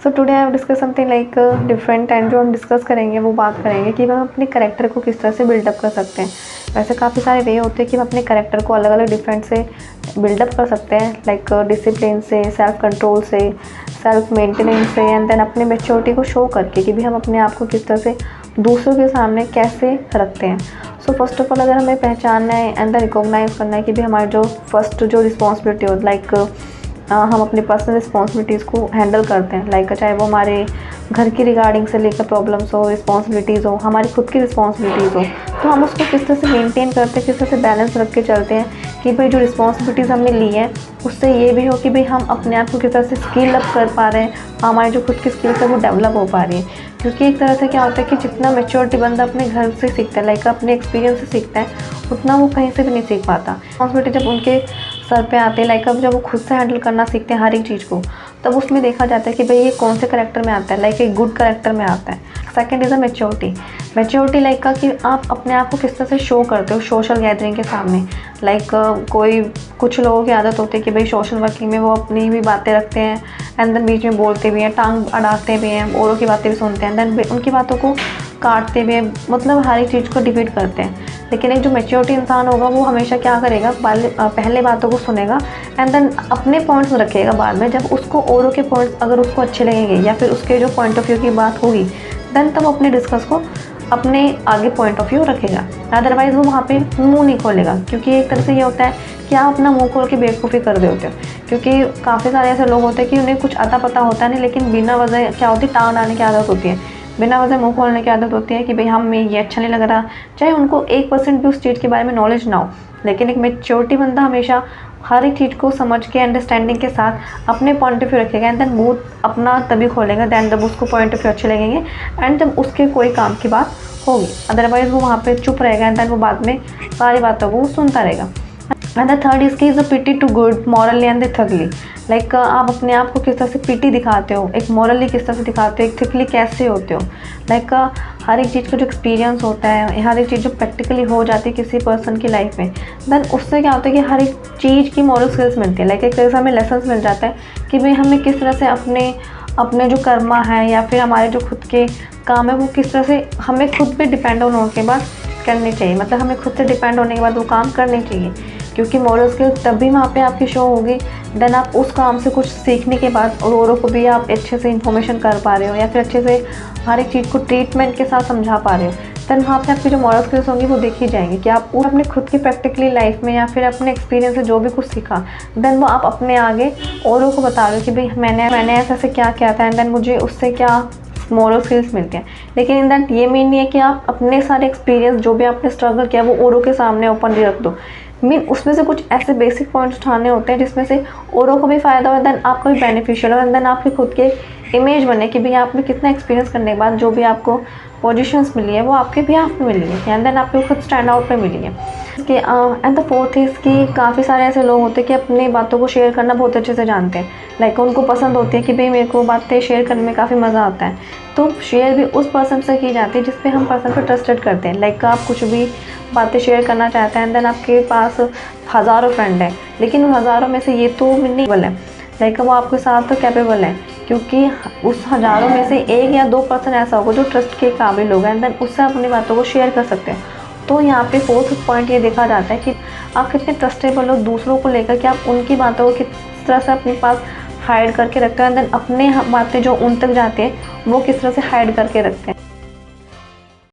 So today I discuss something like different and जो हम discuss करेंगे वो बात करेंगे कि हम अपने कैरेक्टर को किस तरह से बिल्डअप कर सकते हैं। वैसे काफ़ी सारे वे होते हैं कि हम अपने कैरेक्टर को अलग अलग डिफरेंट से बिल्डअप कर सकते हैं, लाइक डिसिप्लिन से, सेल्फ कंट्रोल से, सेल्फ मेंटेनेंस से, एंड देन अपने मेच्योरिटी को शो करके कि भी हम अपने आप को किस तरह से दूसरों के सामने कैसे रखते हैं। सो फर्स्ट ऑफ ऑल अगर हमें पहचानना है एंड देन रिकॉग्नाइज करना है कि भी हमारी जो फर्स्ट जो रिस्पॉन्सिबिलिटी हो, लाइक हम अपनी पर्सनल रिस्पॉन्सिबिलिटीज़ को हैंडल करते हैं, लाइक चाहे वो हमारे घर की रिगार्डिंग से लेकर प्रॉब्लम्स हो, रिस्पॉन्सिबिलिटीज़ हो, हमारी खुद की रिस्पॉन्सिबिलिटीज़ हो, तो हम उसको किस तरह से मेंटेन करते हैं, किस तरह से बैलेंस रख के चलते हैं कि भाई जो रिस्पॉन्सिबिलिटीज़ हमने ली हैं उससे ये भी हो कि भाई हम अपने आप को किस तरह से स्किल अप कर पा रहे हैं, हमारी जो खुद की स्किल्स है वो डेवलप हो पा रही है। क्योंकि एक तरह से क्या होता है कि जितना मेच्योरिटी बंदा अपने घर से सीखता है, लाइक अपने एक्सपीरियंस से सीखता है, उतना वो कहीं से भी नहीं सीख पाता। रिस्पॉन्सिबिलिटी जब उनके सर पे आते हैं, लाइक अब जब वो खुद से हैंडल करना सीखते हैं हर एक चीज़ को, तब उसमें देखा जाता है कि भाई ये कौन से करेक्टर में आता है, लाइक एक गुड करेक्टर में आता है। Second is a maturity like का कि आप अपने आप को किस तरह से शो करते हो सोशल गैदरिंग के सामने। लाइक कुछ लोगों की आदत होती है कि भाई सोशल वर्किंग में वो अपनी भी बातें रखते हैं एंड देन बीच में बोलते भी हैं, टांग अड़ाते भी हैं, औरों की बातें भी सुनते हैं, देन उनकी बातों को काटते भी हैं, मतलब हर एक चीज़ को डिफीट करते हैं। लेकिन एक जो मैच्योरिटी इंसान होगा वो हमेशा क्या करेगा, पहले बातों को सुनेगा एंड देन अपने पॉइंट्स रखेगा। बाद में जब उसको औरों के पॉइंट्स अगर उसको अच्छे लगेंगे या फिर उसके जो पॉइंट ऑफ व्यू की बात होगी, देन तब अपने डिस्कस को अपने आगे पॉइंट ऑफ व्यू रखेगा। अदरवाइज़ वो वहाँ पे मुंह नहीं खोलेगा, क्योंकि एक तरह से ये होता है कि आप अपना मुंह खोल के बेवकूफ़ी कर रहे होते हो। क्योंकि काफ़ी सारे ऐसे लोग होते हैं कि उन्हें कुछ अता पता होता नहीं, लेकिन बिना वजह क्या होती है, टांग अड़ाने की आदत होती है, बिना वजह मुंह खोलने की आदत होती है कि भाई हमें ये अच्छा नहीं लग रहा, चाहे उनको 1% भी उस चीज़ के बारे में नॉलेज ना हो। लेकिन एक मैच्योरिटी बंदा हमेशा हर एक चीज़ को समझ के अंडरस्टैंडिंग के साथ अपने पॉइंट ऑफ व्यू रखेगा एंड देन मुंह अपना तभी खोलेगा दैन जब उसको पॉइंट ऑफ व्यू अच्छे लगेंगे एंड जब उसके कोई काम की बात होगी। अदरवाइज़ वो वहाँ पे चुप रहेगा एंड देन वो बाद में सारी बातों को सुनता रहेगा। एंड द थर्ड इसकी is a pity to good morally and ethically. Like आप अपने आप को किस तरह से पिटी दिखाते हो, एक मॉरली किस तरह से दिखाते हो, एथिकली कैसे होते हो। लाइक हर एक चीज़ का जो एक्सपीरियंस होता है, हर एक चीज़ जो प्रैक्टिकली हो जाती है किसी पर्सन की लाइफ में, देन उससे क्या होता है कि हर एक चीज़ की मॉरल स्किल्स मिलती है। लाइक एक तरह से हमें लेसन्स मिल जाता है कि भाई हमें किस तरह से अपने जो कर्मा है या फिर हमारे जो खुद के काम है वो किस तरह से हमें खुद पे डिपेंड होने के बाद करने चाहिए, मतलब हमें खुद से डिपेंड होने के बाद वो काम करने चाहिए। क्योंकि मॉरल स्किल तभी वहाँ पे आपकी शो होगी देन आप उस काम से कुछ सीखने के बाद और औरों को भी आप अच्छे से इन्फॉर्मेशन कर पा रहे हो या फिर अच्छे से हर एक चीज़ को ट्रीटमेंट के साथ समझा पा रहे हो। देन वहाँ पे आपकी जो मॉरल स्किल्स होंगी वो देखी जाएंगी कि आप अपने खुद की प्रैक्टिकली लाइफ में या फिर अपने एक्सपीरियंस से जो भी कुछ सीखा, देन वो आप अपने आगे औरों को बता रहे हो कि भाई मैंने ऐसे क्या किया था एंड देन मुझे उससे क्या मॉरल स्किल्स मिलते हैं। लेकिन इन दैट ये मीन नहीं है कि आप अपने सारे एक्सपीरियंस जो भी आपने स्ट्रगल किया वो औरों के सामने ओपनली रख दो। मीन उसमें से कुछ ऐसे बेसिक पॉइंट्स उठाने होते हैं जिसमें से औरों को भी फ़ायदा हो, देन आपको भी बेनिफिशियल हो, देन आपकी खुद के इमेज बने कि भाई आपने कितना एक्सपीरियंस करने के बाद जो भी आपको पोजीशंस मिली है वो आपके भी आप मिली है एंड देन आपको खुद स्टैंड आउट पे मिली है। इसके एंड द फोर्थ इज़ कि काफ़ी सारे ऐसे लोग होते हैं कि अपनी बातों को शेयर करना बहुत अच्छे से जानते हैं। लाइक उनको पसंद होती है कि भाई मेरे को बातें शेयर करने में काफ़ी मज़ा आता है, तो शेयर भी उस पर्सन से की जाती है जिस पे हम पर्सन को ट्रस्टेड करते हैं। लाइक आप कुछ भी बातें शेयर करना चाहते हैं एंड देन आपके पास हज़ारों फ्रेंड हैं, लेकिन उन हज़ारों में से ये तो नहीं है, लाइक वो आपके साथ तो कैपेबल है, क्योंकि उस हज़ारों में से 1 या 2% ऐसा होगा जो ट्रस्ट के काबिल होगा एंड देन उससे अपनी बातों को शेयर कर सकते हैं। तो यहाँ पे फोर्थ पॉइंट ये देखा जाता है कि आप कितने ट्रस्टेबल हो दूसरों को लेकर कि आप उनकी बातों को किस तरह से अपने पास हाइड करके रखते हैं एंड देन अपने बातें जो उन तक जाते हैं वो किस तरह से हाइड करके रखते हैं।